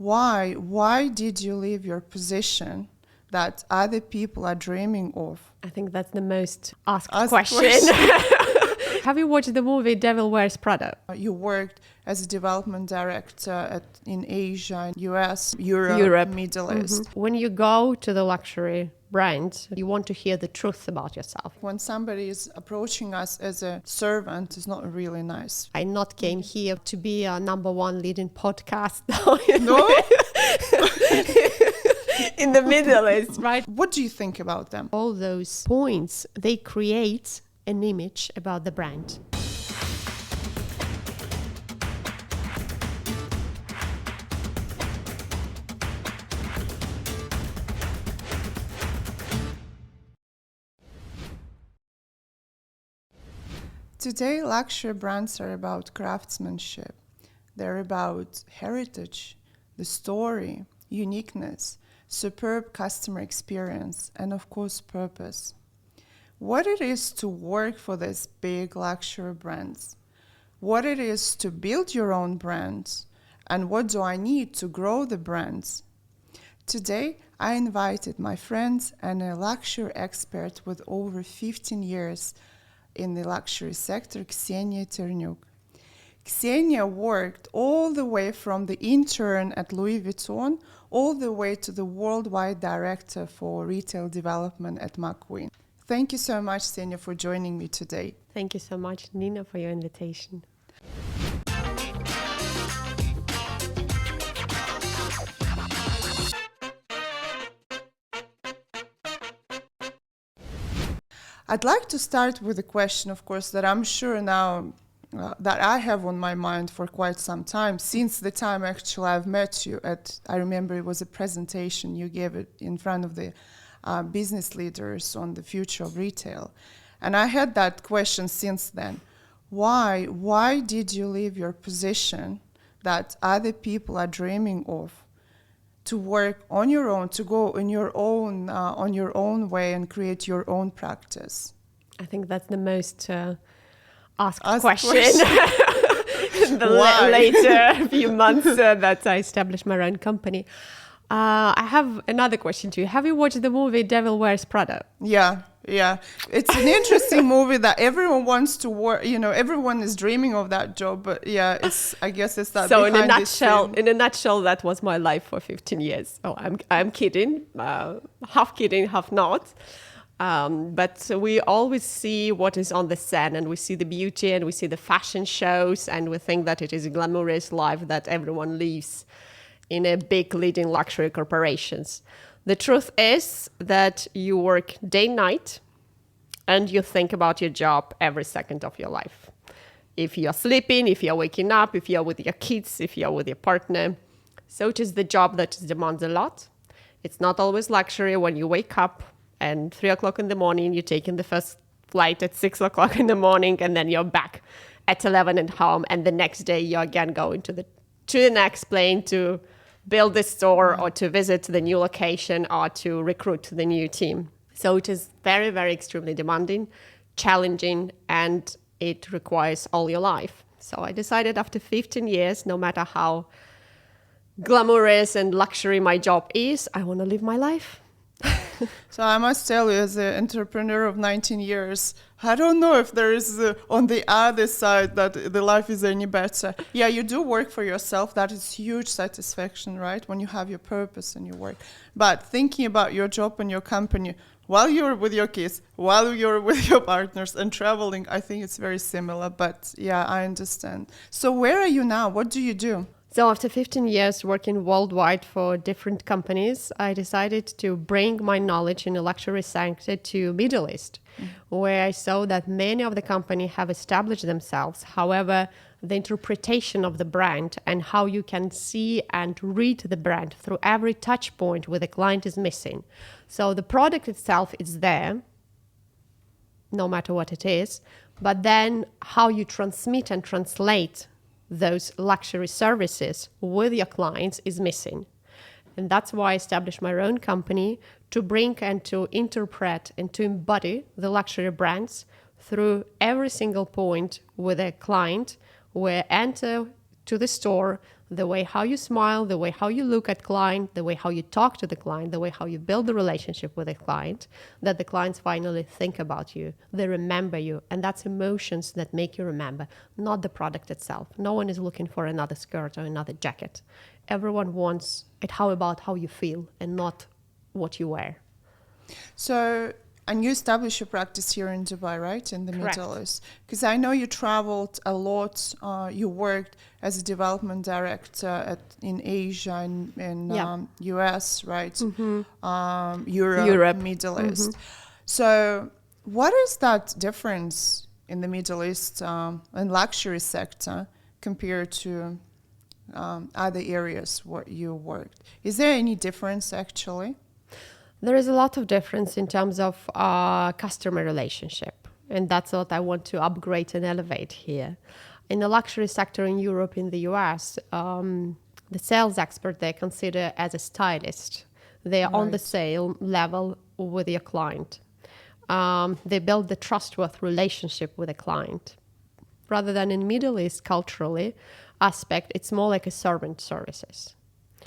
Why did you leave your position that other people are dreaming of? I think that's the most asked question. Have you watched the movie Devil Wears Prada? You worked as a development director in Asia, US, Europe. Middle East. When you go to the luxury brand, you want to hear the truth about yourself. When somebody is approaching us as a servant, it's not really nice. I not came here to be a number one leading podcast. No? In the Middle East, right? What do you think about them? All those points, they create an image about the brand. Today, luxury brands are about craftsmanship. They're about heritage, the story, uniqueness, superb customer experience, and of course, purpose. What it is to work for these big luxury brands, what it is to build your own brands, and what do I need to grow the brands? Today, I invited my friends and a luxury expert with over 15 years in the luxury sector, Ksenia Ternyuk. Ksenia worked all the way from the intern at Louis Vuitton all the way to the worldwide director for retail development at McQueen. Thank you so much, Ksenia, for joining me today. Thank you so much, Nina, for your invitation. I'd like to start with a question, of course, that I'm sure now that I have on my mind for quite some time, since the time actually I've met you I remember it was a presentation you gave it in front of the business leaders on the future of retail. And I had that question since then. Why did you leave your position that other people are dreaming of to work on your own, to go on your own way and create your own practice? I think that's the most asked question. In the later few months that I established my own company. I have another question to you. Have you watched the movie Devil Wears Prada? Yeah. It's an interesting movie that everyone wants to work, everyone is dreaming of that job, but yeah, I guess it's that. So in a nutshell, that was my life for 15 years. Oh, I'm kidding, half kidding, half not. But we always see what is on the set, and we see the beauty, and we see the fashion shows, and we think that it is a glamorous life that everyone lives in a big leading luxury corporations. The truth is that you work day and night, and you think about your job every second of your life. If you're sleeping, if you're waking up, if you're with your kids, if you're with your partner. So it is the job that demands a lot. It's not always luxury when you wake up and 3 o'clock in the morning, you're taking the first flight at 6 o'clock in the morning, and then you're back at 11 at home, and the next day you're again going to the next plane to build the store or to visit the new location or to recruit the new team. So it is very, very extremely demanding, challenging, and it requires all your life. So I decided after 15 years, no matter how glamorous and luxury my job is, I want to live my life. So I must tell you, as an entrepreneur of 19 years, I don't know if there is on the other side that the life is any better. Yeah, you do work for yourself. That is huge satisfaction, right? When you have your purpose and your work. But thinking about your job and your company while you're with your kids, while you're with your partners and traveling, I think it's very similar. But yeah, I understand. So where are you now? What do you do? So after 15 years working worldwide for different companies, I decided to bring my knowledge in the luxury sector to Middle East, where I saw that many of the companies have established themselves. However, the interpretation of the brand and how you can see and read the brand through every touch point with the client is missing. So the product itself is there, no matter what it is, but then how you transmit and translate those luxury services with your clients is missing. And that's why I established my own company to bring and to interpret and to embody the luxury brands through every single point with a client, where enter to the store, the way how you smile, the way how you look at client, the way how you talk to the client, the way how you build the relationship with the client, that the clients finally think about you, they remember you. And that's emotions that make you remember, not the product itself. No one is looking for another skirt or another jacket. Everyone wants it, how about how you feel and not what you wear. So, and you established your practice here in Dubai, right? In the Correct. Middle East. Because I know you traveled a lot. You worked as a development director in Asia and US, right? Europe, Middle East. So what is that difference in the Middle East and luxury sector compared to other areas where you worked? Is there any difference actually? There is a lot of difference in terms of customer relationship. And that's what I want to upgrade and elevate here. In the luxury sector in Europe, in the US, the sales expert, they're considered as a stylist. They are on the same level with your client. They build the trustworthy relationship with a client. Rather than in Middle East, culturally aspect, it's more like a servant services.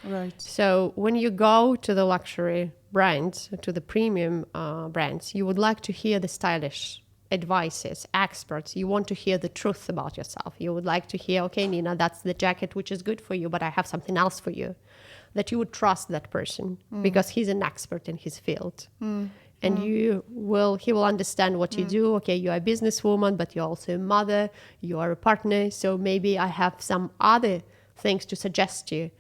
Right. So when you go to the luxury brands, to the premium brands, you would like to hear the stylish advices, experts. You want to hear the truth about yourself. You would like to hear, okay, Nina, that's the jacket which is good for you, but I have something else for you. That you would trust that person because he's an expert in his field. And he will understand what you do. Okay, you are a businesswoman, but you're also a mother, you are a partner. So maybe I have some other things to suggest to you.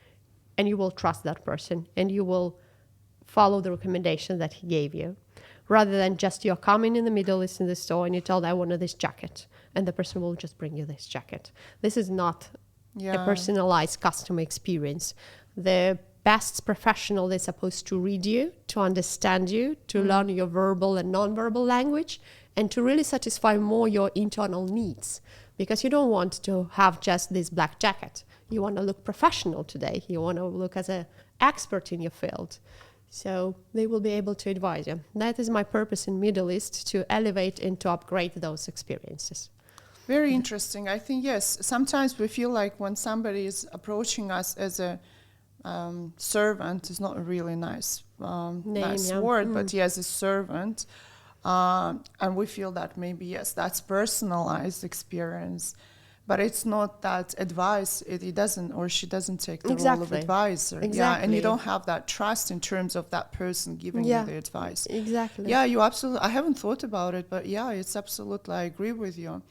And you will trust that person and you will follow the recommendation that he gave you. Rather than just you're coming in the Middle East in the store and you tell them, I wanted this jacket. And the person will just bring you this jacket. This is not a personalized customer experience. The best professional, they're supposed to read you, to understand you, to learn your verbal and non-verbal language, and to really satisfy more your internal needs. Because you don't want to have just this black jacket. You want to look professional today. You want to look as an expert in your field. So they will be able to advise you. That is my purpose in Middle East, to elevate and to upgrade those experiences. Very interesting. I think, yes, sometimes we feel like when somebody is approaching us as a servant, is not a really nice word, but as a servant. And we feel that maybe, yes, that's personalized experience. But it's not that advice. It doesn't, or she doesn't take the role of advisor. Exactly. Yeah, and you don't have that trust in terms of that person giving you the advice. Exactly. Yeah, you absolutely. I haven't thought about it, but yeah, it's absolutely. I agree with you.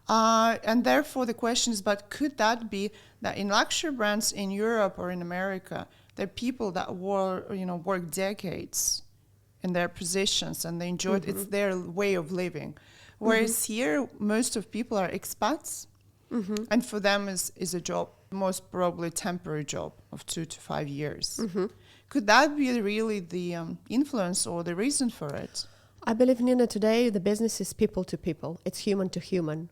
And therefore, the question is: but could that be that in luxury brands in Europe or in America, there are people that work decades in their positions and they enjoy it. It's their way of living. Whereas here, most of people are expats. And for them is a job, most probably temporary job of 2 to 5 years. Could that be really the influence or the reason for it? I believe, Nina, today the business is people to people. It's human to human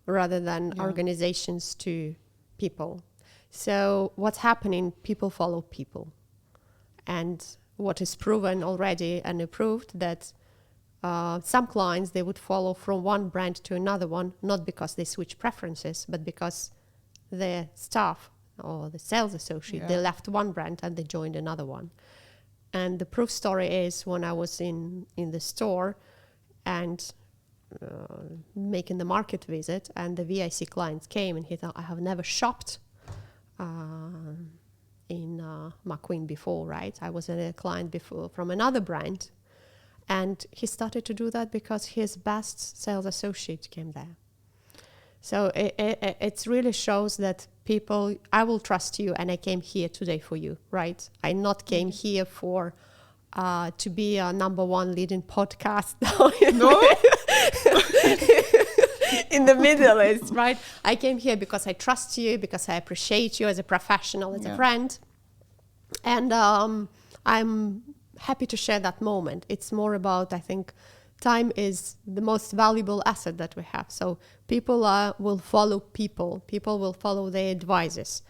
rather than organizations to people. So what's happening, people follow people. And what is proven already and approved that some clients, they would follow from one brand to another one, not because they switch preferences, but because their staff or the sales associate, they left one brand and they joined another one. And the proof story is when I was in the store and making the market visit, and the VIC clients came and he thought, I have never shopped in McQueen before, right? I was a client before from another brand. And he started to do that because his best sales associate came there. So it really shows that people, I will trust you and I came here today for you, right? I not came here for to be a number one leading podcast. No? In the Middle East, right? I came here because I trust you, because I appreciate you as a professional, as a friend. And I'm happy to share that moment. It's more about, I think, time is the most valuable asset that we have. So people will follow people. People will follow their advisors.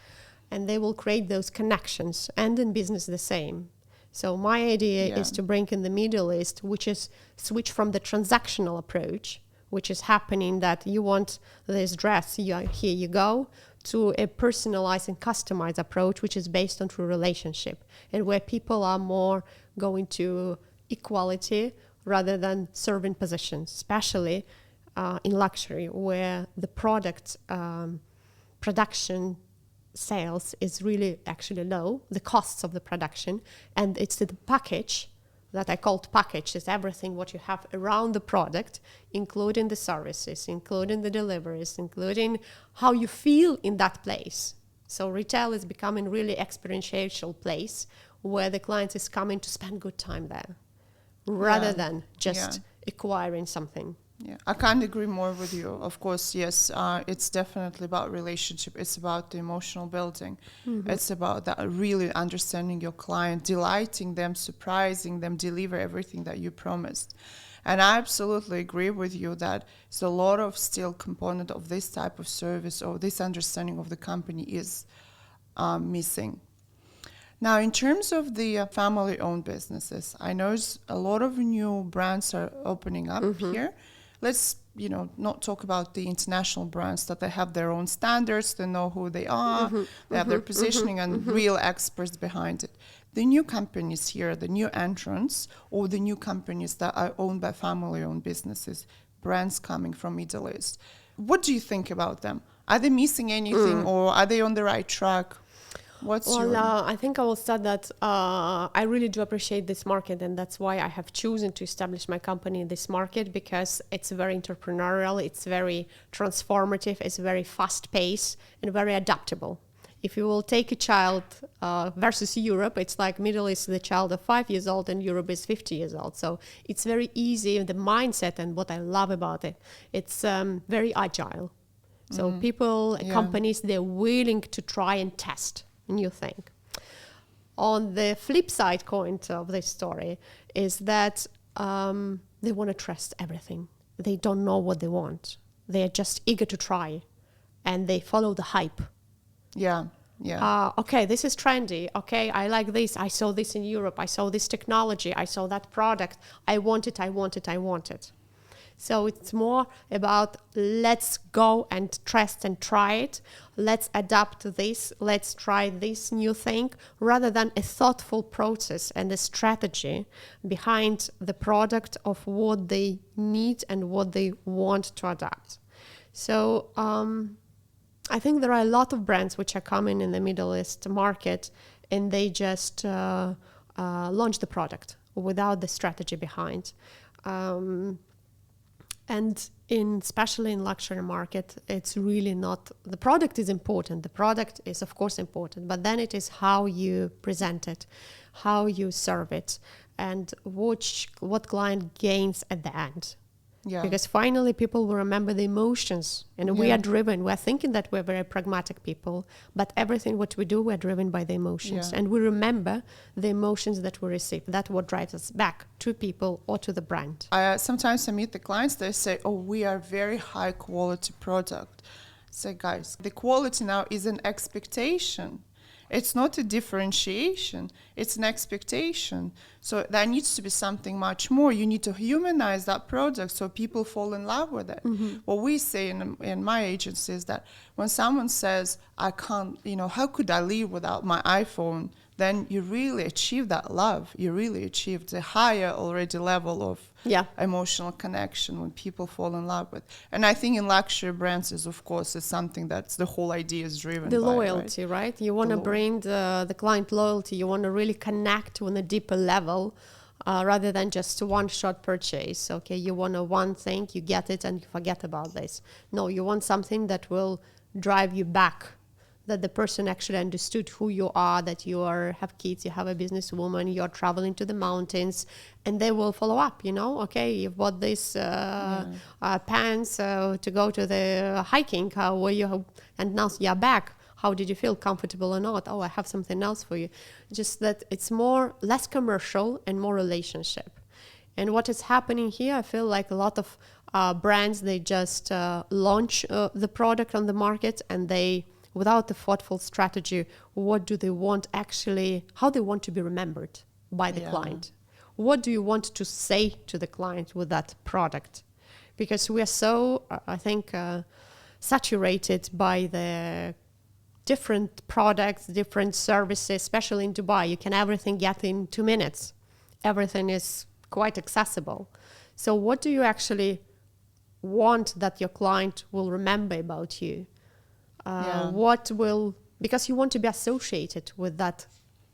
And they will create those connections. And in business, the same. So my idea is to bring in the Middle East, which is switch from the transactional approach, which is happening that you want this dress, here you go, to a personalized and customized approach, which is based on true relationship, and where people are more going to equality rather than serving positions, especially in luxury, where the product production sales is really actually low, the costs of the production, and it's the package that I called package is everything what you have around the product, including the services, including the deliveries, including how you feel in that place. So retail is becoming really experiential place where the client is coming to spend good time there, rather than just acquiring something. Yeah, I can't agree more with you. Of course, yes, it's definitely about relationship. It's about the emotional building. It's about that really understanding your client, delighting them, surprising them, deliver everything that you promised. And I absolutely agree with you that it's a lot of still component of this type of service or this understanding of the company is missing. Now, in terms of the family-owned businesses, I know a lot of new brands are opening up here. Let's, not talk about the international brands that they have their own standards, they know who they are, they have their positioning and real experts behind it. The new companies here, the new entrants, or the new companies that are owned by family-owned businesses, brands coming from Middle East. What do you think about them? Are they missing anything or are they on the right track? I think I will start that I really do appreciate this market, and that's why I have chosen to establish my company in this market, because it's very entrepreneurial, it's very transformative, it's very fast-paced and very adaptable. If you will take a child versus Europe, it's like Middle East, the child of 5 years old, and Europe is 50 years old. So it's very easy, the mindset, and what I love about it, it's very agile. So people, companies, they're willing to try and test new thing. On the flip side coin of this story is that they want to trust everything. They don't know what they want. They are just eager to try, and they follow the hype. Okay, this is trendy. Okay, I like this. I saw this in Europe. I saw this technology. I saw that product. I want it. So it's more about let's go and trust and try it. Let's adapt to this. Let's try this new thing, rather than a thoughtful process and a strategy behind the product of what they need and what they want to adapt. So I think there are a lot of brands which are coming in the Middle East market, and they just launch the product without the strategy behind. And especially in luxury market, it's really not, the product is important. The product is of course important, but then it is how you present it, how you serve it, and what client gains at the end. Yeah. Because finally people will remember the emotions, and we are driven. We're thinking that we're very pragmatic people, but everything what we do, we're driven by the emotions, and we remember the emotions that we receive. That's what drives us back to people or to the brand. Sometimes I meet the clients, they say, oh, we are very high quality product. I say, guys, the quality now is an expectation. It's not a differentiation, it's an expectation. So there needs to be something much more. You need to humanize that product so people fall in love with it. What we say in my agency is that when someone says, I can't, how could I live without my iPhone? Then you really achieve that love. You really achieved a higher already level of emotional connection when people fall in love with. And I think in luxury brands is, of course, is something that's the whole idea is driven the by. Loyalty, right? You want to bring the client loyalty. You want to really connect on a deeper level rather than just one shot purchase. Okay, you want one thing, you get it and you forget about this. No, you want something that will drive you back, that the person actually understood who you are, that you have kids, you have a businesswoman, you're traveling to the mountains, and they will follow up, okay, you bought this pants to go to the hiking, and now you're back. How did you feel, comfortable or not? Oh, I have something else for you. Just that it's less commercial and more relationship. And what is happening here, I feel like a lot of brands, they just launch the product on the market, and they, without a thoughtful strategy, what do they want actually, how they want to be remembered by the client. What do you want to say to the client with that product? Because we are so, I think, saturated by the different products, different services, especially in Dubai. You can everything get in 2 minutes. Everything is quite accessible. So what do you actually want that your client will remember about you? What will, because you want to be associated with that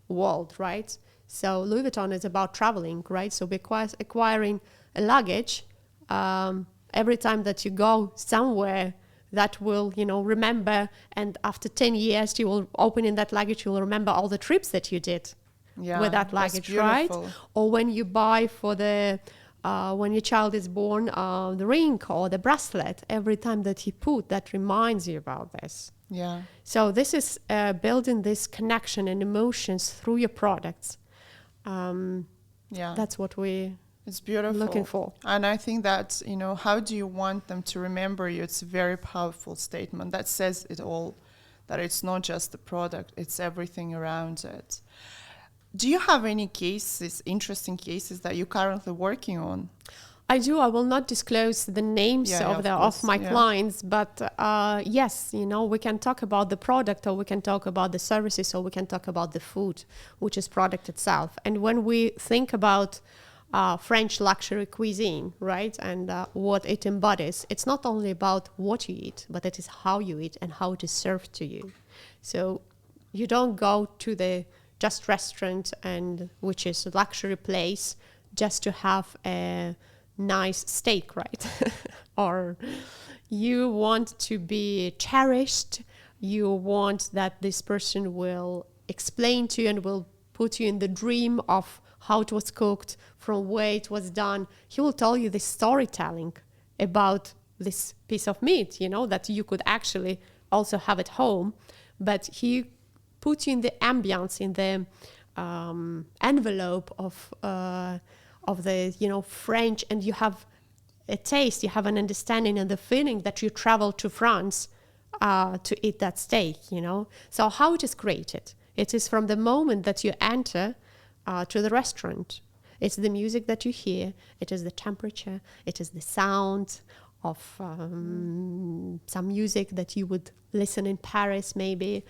world, right? So Louis Vuitton is about traveling, right? So acquiring a luggage every time that you go somewhere that will, remember, and after 10 years you will open in that luggage, you will remember all the trips that you did with that luggage, right? Or when you buy for the when your child is born, the ring or the bracelet, every time that he put, that reminds you about this. Yeah. So this is building this connection and emotions through your products. That's what it's beautiful. Looking for. And I think that, how do you want them to remember you? It's a very powerful statement that says it all, that it's not just the product, it's everything around it. Do you have any cases, interesting cases that you're currently working on? I do. I will not disclose the names of my clients, but yes, we can talk about the product, or we can talk about the services, or we can talk about the food, which is product itself. And when we think about French luxury cuisine, right, and what it embodies, it's not only about what you eat, but it is how you eat and how it is served to you. So you don't go to the just restaurant, and which is a luxury place, just to have a nice steak, right? Or you want to be cherished. You want that this person will explain to you and will put you in the dream of how it was cooked, from where it was done. He will tell you the storytelling about this piece of meat, that you could actually also have at home. But he put you in the ambience, in the envelope of the French, and you have a taste, you have an understanding and the feeling that you travel to France to eat that steak. So how it is created? It is from the moment that you enter to the restaurant. It's the music that you hear, it is the temperature, it is the sound of some music that you would listen in Paris maybe.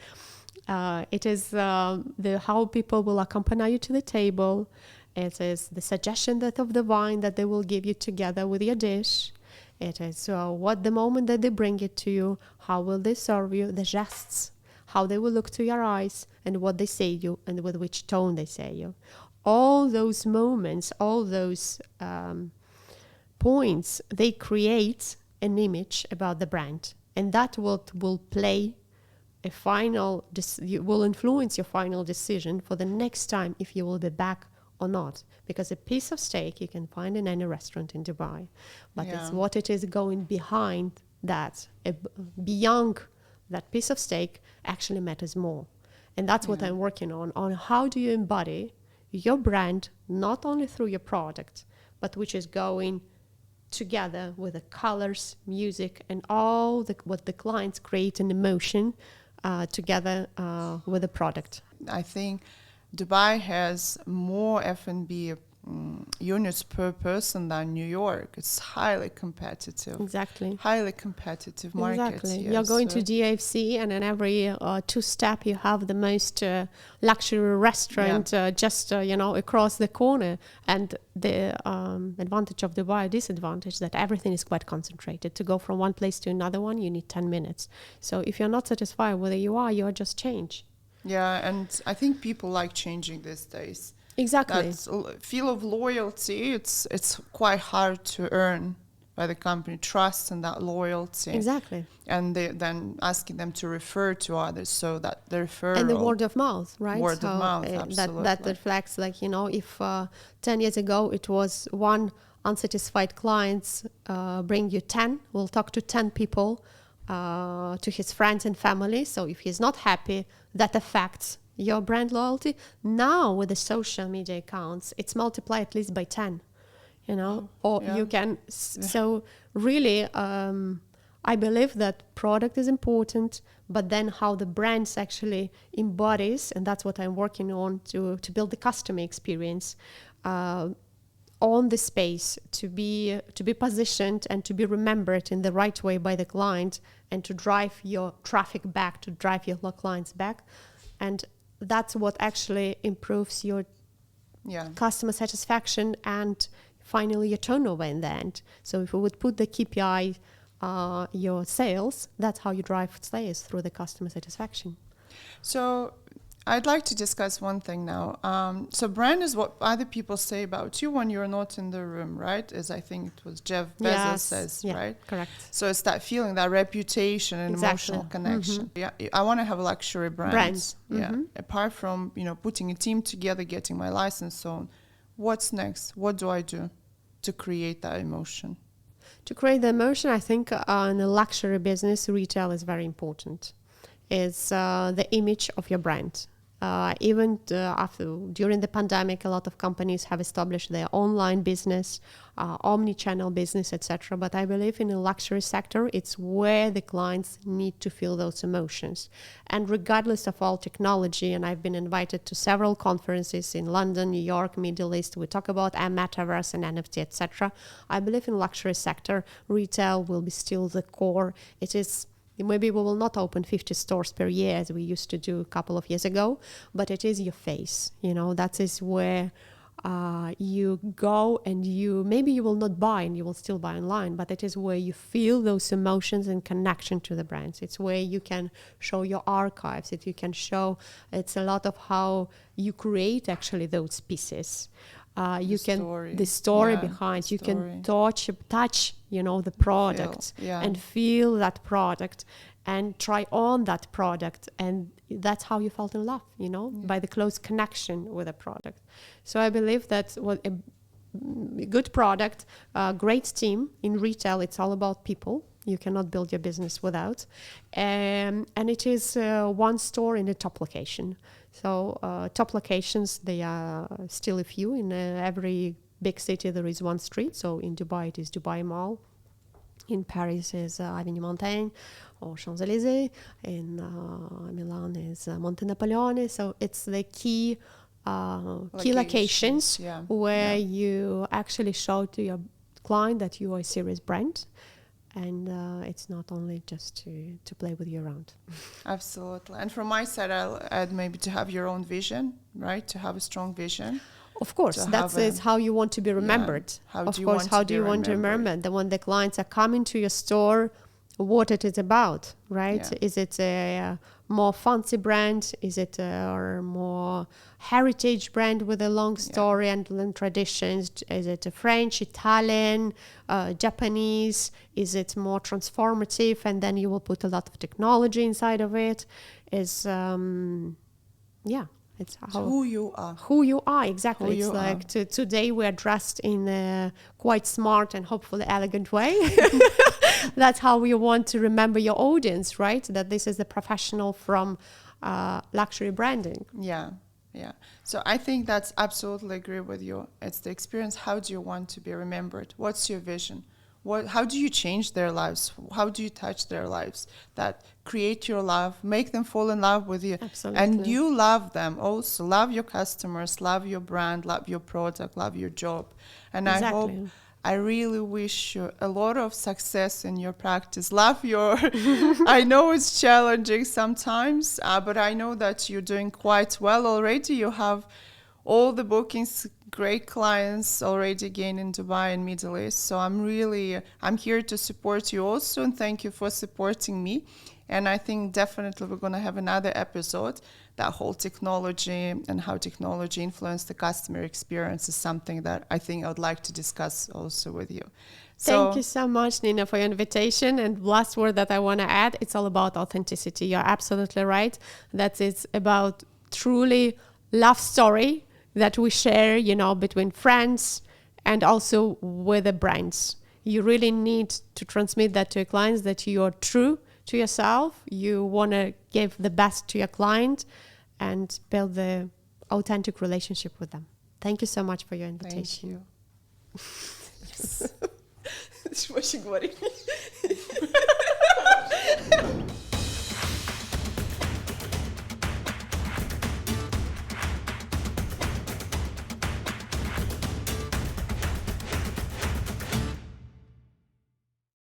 It is how people will accompany you to the table. It is the suggestion of the wine that they will give you together with your dish. It is what the moment that they bring it to you, how will they serve you, the gestes, how they will look to your eyes, and what they say to you, and with which tone they say you. All those moments, all those points, they create an image about the brand, and that will play will influence your final decision for the next time if you will be back or not. Because a piece of steak you can find in any restaurant in Dubai, but it's what it is going behind that, beyond that piece of steak, actually matters more. And that's what I'm working on how do you embody your brand, not only through your product, but which is going together with the colors, music, and all what the clients create in emotion together with the product. I think Dubai has more F&B units per person than New York. It's highly competitive. Exactly. Highly competitive market. Exactly. Yes. You're going to DFC, and in every two-step you have the most luxury restaurant just across the corner. And the advantage of Dubai, disadvantage, that everything is quite concentrated. To go from one place to another one, you need 10 minutes. So if you're not satisfied where you are just change. Yeah, and I think people like changing these days. Exactly. That feel of loyalty, it's quite hard to earn by the company, trust and that loyalty. Exactly. And then asking them to refer to others, so that the referral. And the word of mouth, right? Word of mouth, absolutely. That reflects, if 10 years ago it was one unsatisfied client bring you 10, we'll talk to 10 people, to his friends and family. So if he's not happy, that affects your brand loyalty. Now with the social media accounts, it's multiplied at least by 10, you can. So really, I believe that product is important, but then how the brands actually embodies, and that's what I'm working on to build the customer experience. own the space, to be positioned and to be remembered in the right way by the client, and to drive your traffic back, to drive your clients back. And that's what actually improves your customer satisfaction and finally your turnover in the end. So if we would put the KPI, your sales, that's how you drive sales, through the customer satisfaction. So I'd like to discuss one thing now. So brand is what other people say about you when you're not in the room, right? As I think it was Jeff Bezos says, right? Correct. So it's that feeling, that reputation and emotional connection. Yeah, I want to have luxury brands. Yeah. Apart from, putting a team together, getting my license, so on. What's next? What do I do to create that emotion? To create the emotion, I think in a luxury business, retail is very important. It's the image of your brand. Even during the pandemic, a lot of companies have established their online business, omni-channel business, etc. But I believe in the luxury sector, it's where the clients need to feel those emotions. And regardless of all technology, and I've been invited to several conferences in London, New York, Middle East, we talk about metaverse and NFT, etc. I believe in luxury sector, retail will be still the core. It is. Maybe we will not open 50 stores per year as we used to do a couple of years ago, but it is your face. That is where you go, and maybe you will not buy and you will still buy online, but it is where you feel those emotions and connection to the brands. It's where you can show your archives. It's a lot of how you create actually those pieces. The story behind. You can touch the product and feel that product and try on that product, and that's how you felt in love, by the close connection with a product. So I believe that a good product, a great team in retail, it's all about people. You cannot build your business without, and it is one store in a top location. So top locations, they are still a few. In every big city there is one street. So in Dubai it is Dubai Mall. In Paris is Avenue Montaigne or Champs-Élysées. In Milan is Monte Napoleone. So it's the key locations where you actually show to your client that you are a serious brand. And it's not only just to play with you around. Absolutely. And from my side, I'll add maybe to have your own vision, right? To have a strong vision. Of course, that's how you want to be remembered. How do you want to remember? That when the clients are coming to your store, what it is about, right? Yeah. Is it a more fancy brand? Is it a more heritage brand with a long story and traditions? Is it a French, Italian, Japanese? Is it more transformative, and then you will put a lot of technology inside of it? It's who you are. Who you are, exactly. It's like today we are dressed in a quite smart and hopefully elegant way. That's how we want to remember your audience, right? That this is a professional from luxury branding. Yeah. So I think that's absolutely agree with you. It's the experience. How do you want to be remembered? What's your vision? How do you change their lives? How do you touch their lives? That create your love, make them fall in love with you. Absolutely. And you love them also. Love your customers, love your brand, love your product, love your job. And exactly. I really wish you a lot of success in your practice. Love your, I know it's challenging sometimes, but I know that you're doing quite well already. You have all the bookings, great clients already again in Dubai and Middle East. So I'm here to support you also, and thank you for supporting me. And I think definitely we're going to have another episode. That whole technology and how technology influenced the customer experience is something that I think I would like to discuss also with you. Thank you so much, Nina, for your invitation. And last word that I want to add, it's all about authenticity. You're absolutely right. That it's about truly love story that we share, between friends and also with the brands. You really need to transmit that to your clients, that you are true to yourself. You want to give the best to your client and build the authentic relationship with them. Thank you so much for your invitation. Thank you. Yes.